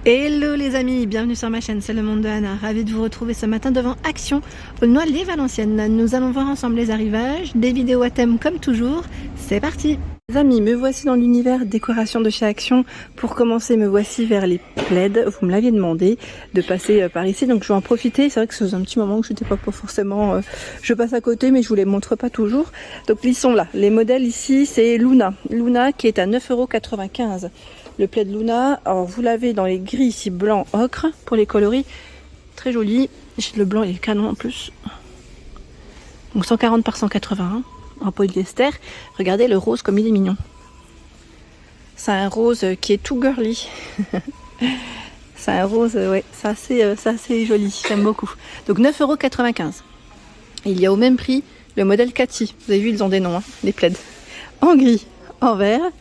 Hello les amis, bienvenue sur ma chaîne, c'est le monde de Anna. Ravie de vous retrouver ce matin devant Action, au Noisy-les-Valenciennes. Nous allons voir ensemble les arrivages, des vidéos à thème comme toujours. C'est parti. Les amis, me voici dans l'univers décoration de chez Action. Pour commencer, me voici vers les plaids. Vous me l'aviez demandé de passer par ici, donc je vais en profiter. C'est vrai que c'est un petit moment que je n'étais pas forcément... je passe à côté, mais je vous les montre pas toujours. Donc ils sont là. Les modèles ici, c'est Luna. Luna qui est à 9,95 €. Le plaid Luna, alors vous l'avez dans les gris ici, blanc, ocre, pour les coloris, très joli. Le blanc il est canon en plus. Donc 140 par 180 en polyester. Regardez le rose comme il est mignon. C'est un rose qui est tout girly. C'est un rose, ouais, c'est assez joli, j'aime beaucoup. Donc 9,95 €. Il y a au même prix le modèle Cathy. Vous avez vu, ils ont des noms, hein, les plaids. En gris, en vert.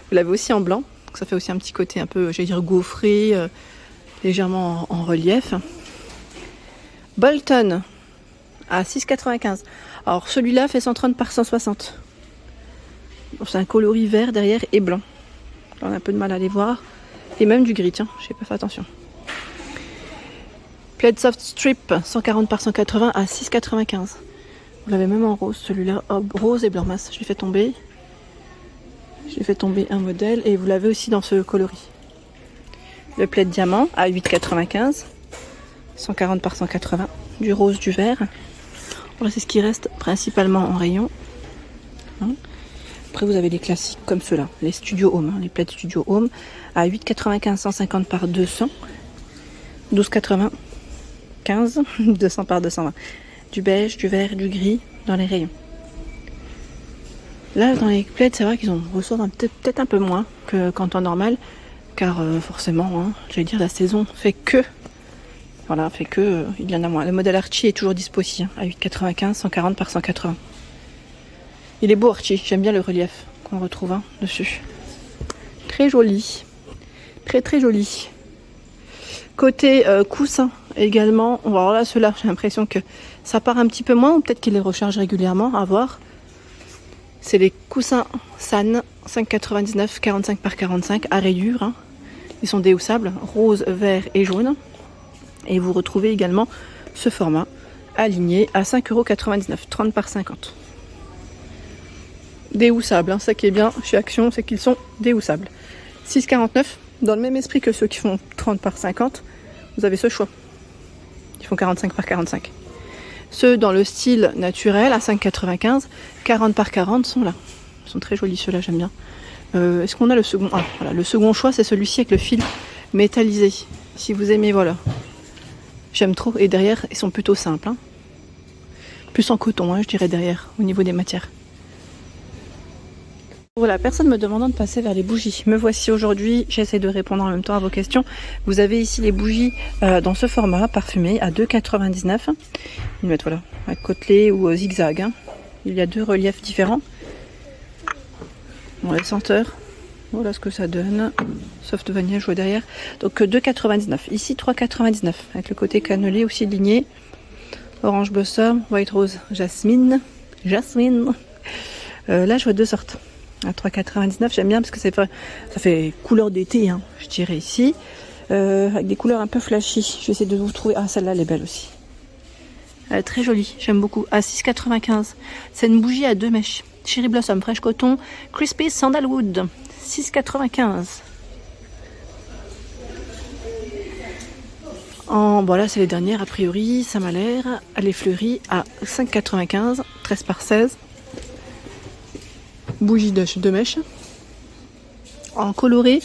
Vous l'avez aussi en blanc. Donc ça fait aussi un petit côté un peu, j'allais dire gaufré, légèrement en relief. Bolton à 6,95 €. Alors celui-là fait 130 par 160. C'est un coloris vert derrière et blanc. On a un peu de mal à les voir. Et même du gris, tiens, je n'ai pas fait attention. Plaid Soft Strip 140 par 180 à 6,95 €. Vous l'avez même en rose, celui-là, rose et blanc. Mince, je l'ai fait tomber. J'ai fait tomber un modèle et vous l'avez aussi dans ce coloris. Le plaid diamant à 8,95 €, 140 par 180, du rose, du vert. Voilà, c'est ce qui reste principalement en rayon. Après vous avez les classiques comme ceux-là, les Studio Home, les plaids Studio Home à 8,95 €, 150 par 200, 12,95 €, 200 par 220. Du beige, du vert, du gris dans les rayons. Là, dans les plaids, c'est vrai qu'ils en ressortent peut-être un peu moins qu'en temps normal, car forcément, hein, j'allais dire, la saison fait que, voilà, il y en a moins. Le modèle Archie est toujours dispo aussi, hein, à 8,95 €, 140 par 180. Il est beau Archie, j'aime bien le relief qu'on retrouve dessus. Très joli, très joli. Côté coussin également, alors là, ceux-là, j'ai l'impression que ça part un petit peu moins, ou peut-être qu'ils les rechargent régulièrement, à voir. C'est les coussins San, 5,99 €, 45 par 45 à rayures. Hein. Ils sont déhoussables, rose, vert et jaune. Et vous retrouvez également ce format aligné à 5,99 €, 30 par 50. Déhoussables, hein. Ça qui est bien chez Action, c'est qu'ils sont déhoussables. 6,49 €, dans le même esprit que ceux qui font 30 par 50, vous avez ce choix. Ils font 45 par 45. Ceux dans le style naturel à 5,95 €, 40 par 40 sont là. Ils sont très jolis ceux-là, j'aime bien. Est-ce qu'on a le second? Ah, voilà, le second choix, c'est celui-ci avec le fil métallisé. Si vous aimez, voilà. J'aime trop. Et derrière, ils sont plutôt simples. Hein. Plus en coton, hein, je dirais, derrière, au niveau des matières. Voilà, personne me demandant de passer vers les bougies. Me voici aujourd'hui, j'essaie de répondre en même temps à vos questions. Vous avez ici les bougies dans ce format parfumé à 2,99 €. Ils mettent voilà, à côtelé ou zigzag. Hein. Il y a deux reliefs différents. Bon, les senteurs, voilà ce que ça donne. Soft vanilla, je vois derrière. Donc 2,99 €. Ici 3,99 € avec le côté cannelé aussi ligné. Orange blossom, white rose, jasmine. Là, je vois deux sortes. À 3,99 €, j'aime bien parce que ça fait couleur d'été, hein, je dirais ici. Avec des couleurs un peu flashy. Je vais essayer de vous trouver. Ah, celle-là, elle est belle aussi. Elle est très jolie, j'aime beaucoup. À 6,95 €. C'est une bougie à deux mèches. Cherry Blossom, Fresh Coton, Crispy Sandalwood. 6,95 €. Bon, là, c'est les dernières, a priori. Ça m'a l'air. Elle est fleurie à 5,95 €, 13 par 16. Bougie de deux mèches. En coloré,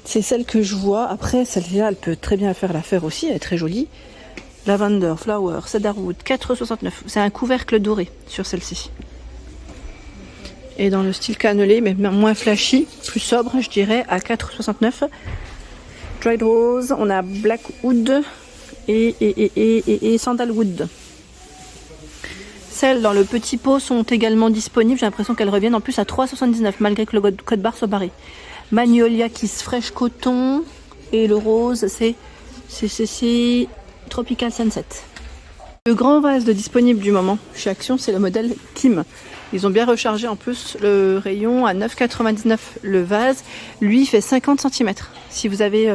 c'est celle que je vois. Après, celle-là, elle peut très bien faire l'affaire aussi. Elle est très jolie. Lavender, Flower, Cedarwood, 4,69 €. C'est un couvercle doré sur celle-ci. Et dans le style cannelé, mais moins flashy, plus sobre, je dirais, à 4,69 €. Dried Rose, on a Blackwood et Sandalwood. Celles dans le petit pot sont également disponibles. J'ai l'impression qu'elles reviennent en plus à 3,79 € malgré que le code barre soit barré. Magnolia Kiss Fresh Coton. Et le rose, c'est Tropical Sunset. Le grand vase de disponible du moment chez Action, c'est le modèle Kim. Ils ont bien rechargé en plus le rayon à 9,99 le vase. Lui, il fait 50 cm. Si vous avez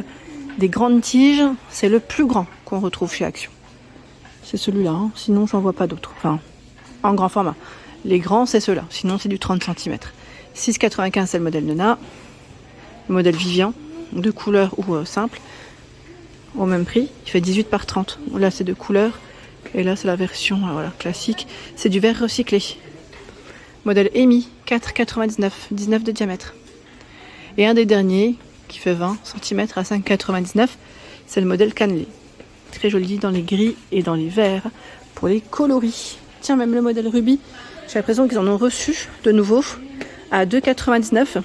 des grandes tiges, c'est le plus grand qu'on retrouve chez Action. C'est celui-là, hein. Sinon j'en vois pas d'autres. Enfin, en grand format. Les grands, c'est ceux-là. Sinon, c'est du 30 cm. 6,95 c'est le modèle Nona. Le modèle Vivian, de couleur ou simple. Au même prix, il fait 18 par 30. Là, c'est de couleur. Et là, c'est la version voilà, classique. C'est du verre recyclé. Modèle EMI, 4,99, 19 de diamètre. Et un des derniers, qui fait 20 cm à 5,99, c'est le modèle cannelé. Très joli dans les gris et dans les verts pour les coloris. Tiens, même le modèle Ruby, j'ai l'impression qu'ils en ont reçu de nouveau à 2,99.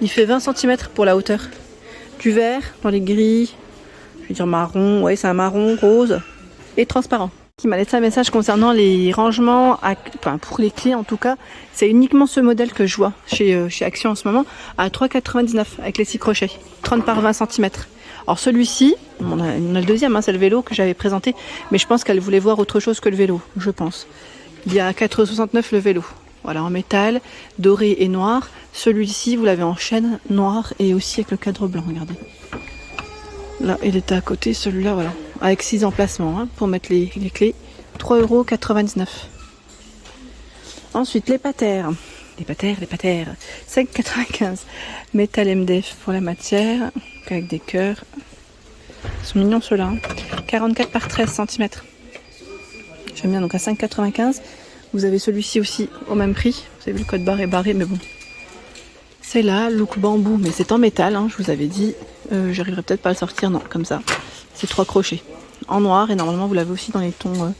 Il fait 20 cm pour la hauteur. Du vert dans les gris, je vais dire marron, ouais, c'est un marron rose et transparent. Qui m'a laissé un message concernant les rangements, pour les clés en tout cas. C'est uniquement ce modèle que je vois chez Action en ce moment à 3,99 avec les 6 crochets, 30 par 20 cm. Alors celui-ci, on a le deuxième, hein, c'est le vélo que j'avais présenté, mais je pense qu'elle voulait voir autre chose que le vélo, je pense. Il y a 4,69 le vélo, voilà, en métal, doré et noir. Celui-ci, vous l'avez en chêne noir et aussi avec le cadre blanc, regardez. Là, il était à côté, celui-là, voilà, avec 6 emplacements hein, pour mettre les clés, 3,99 €. Ensuite, les patères, 5,95 €. Métal MDF pour la matière, avec des cœurs. Ils sont mignons ceux-là. 44 par 13 cm. J'aime bien, donc à 5,95 €. Vous avez celui-ci aussi au même prix. Vous avez vu, le code barre est barré, mais bon. C'est là, look bambou, mais c'est en métal, hein, je vous avais dit. J'arriverai peut-être pas à le sortir, non, comme ça. C'est 3 crochets. En noir, et normalement vous l'avez aussi dans les tons,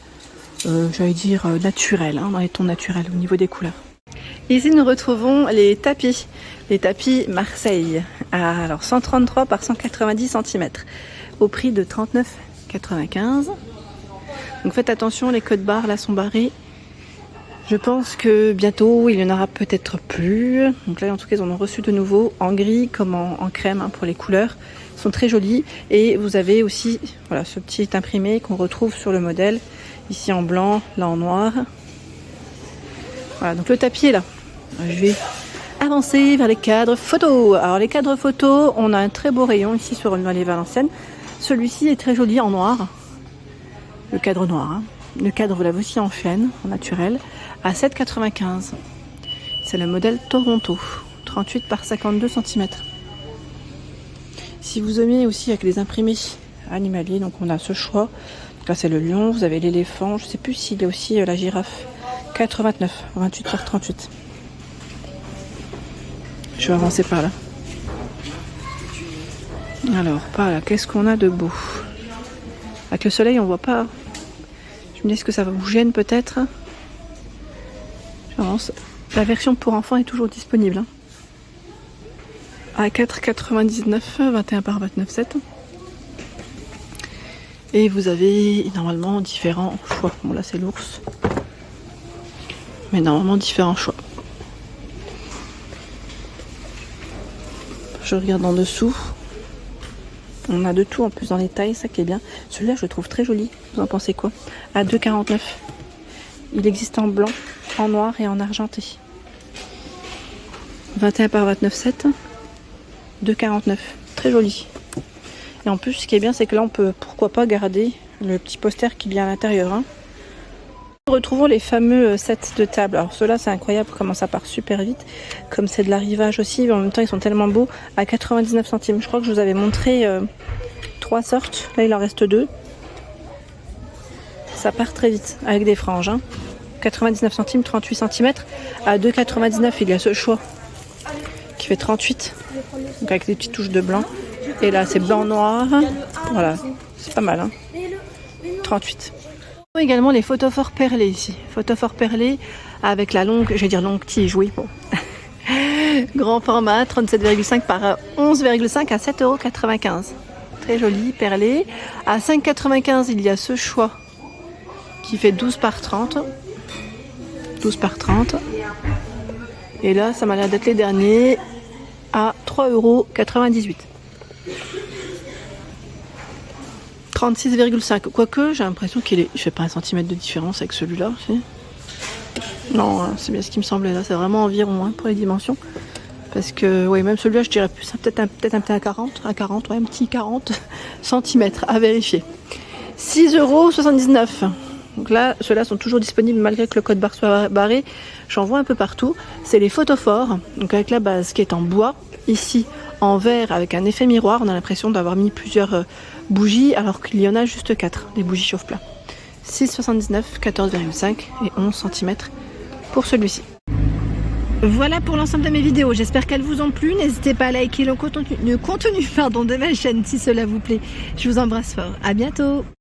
j'allais dire, naturels, hein, dans les tons naturels au niveau des couleurs. Ici nous retrouvons les tapis Marseille, alors 133 par 190 cm, au prix de 39,95 €. Donc faites attention, les codes barres là sont barrés. Je pense que bientôt il y en aura peut-être plus. Donc là en tout cas ils en ont reçu de nouveau en gris comme en crème hein, pour les couleurs. Ils sont très jolis. Et vous avez aussi voilà, ce petit imprimé qu'on retrouve sur le modèle. Ici en blanc, là en noir. Voilà, donc le tapis est là. Je vais avancer vers les cadres photos. Alors les cadres photos, on a un très beau rayon ici sur Aulnoy les Valenciennes. Celui-ci est très joli en noir. Le cadre noir. Hein. Le cadre, vous l'avez aussi en chêne, en naturel, à 7,95 €. C'est le modèle Toronto, 38 par 52 cm. Si vous aimez aussi avec les imprimés animaliers, donc on a ce choix. Donc là c'est le lion, vous avez l'éléphant, je ne sais plus s'il y a aussi la girafe. 4,29 €, 28 par 38. Je vais avancer par là. Alors, par là, qu'est-ce qu'on a de beau? Avec le soleil, on voit pas. Je me dis, est-ce que ça vous gêne peut-être? J'avance. La version pour enfants est toujours disponible. Hein. À 4,99 €, 21 par 29,7. Et vous avez normalement différents choix. Bon, là, c'est l'ours. Mais normalement, différents choix. Je regarde en dessous. On a de tout en plus dans les tailles, ça qui est bien. Celui-là, je le trouve très joli. Vous en pensez quoi? À 2,49 €. Il existe en blanc, en noir et en argenté. 21 par 29,7. 2,49 €. Très joli. Et en plus, ce qui est bien, c'est que là, on peut pourquoi pas garder le petit poster qui vient à l'intérieur. Hein. Retrouvons les fameux sets de table. Alors ceux-là, c'est incroyable comment ça part super vite. Comme c'est de l'arrivage aussi, mais en même temps ils sont tellement beaux. À 99 centimes. Je crois que je vous avais montré 3 sortes. Là il en reste 2. Ça part très vite avec des franges. Hein. 99 centimes, 38 cm. À 2,99 €, il y a ce choix qui fait 38. Donc avec des petites touches de blanc. Et là c'est blanc-noir. Voilà, c'est pas mal. Hein. 38. Également les photophores perlés ici. Photophores perlés avec la longue, je vais dire longue tige, oui. Bon. Grand format, 37,5 par 11,5 à 7,95 €. Très joli, perlé. À 5,95 €, il y a ce choix qui fait 12 par 30. 12 par 30. Et là, ça m'a l'air d'être les derniers à 3,98 €. 36,5. Quoique, j'ai l'impression qu'il fait pas 1 cm de différence avec celui-là. Non, c'est bien ce qui me semblait là, c'est vraiment environ pour les dimensions. Parce que, oui, même celui-là, je dirais plus, peut-être un petit à 40, ouais, un petit 40 cm à vérifier. 6,79 €. Donc là, ceux-là sont toujours disponibles malgré que le code barre soit barré. J'en vois un peu partout. C'est les photophores, donc avec la base qui est en bois. Ici, en verre avec un effet miroir. On a l'impression d'avoir mis plusieurs bougies alors qu'il y en a juste 4, des bougies chauffe-plat. 6,79 €, 14,5 et 11 cm pour celui-ci. Voilà pour l'ensemble de mes vidéos, j'espère qu'elles vous ont plu. N'hésitez pas à liker le contenu de ma chaîne si cela vous plaît. Je vous embrasse fort, à bientôt.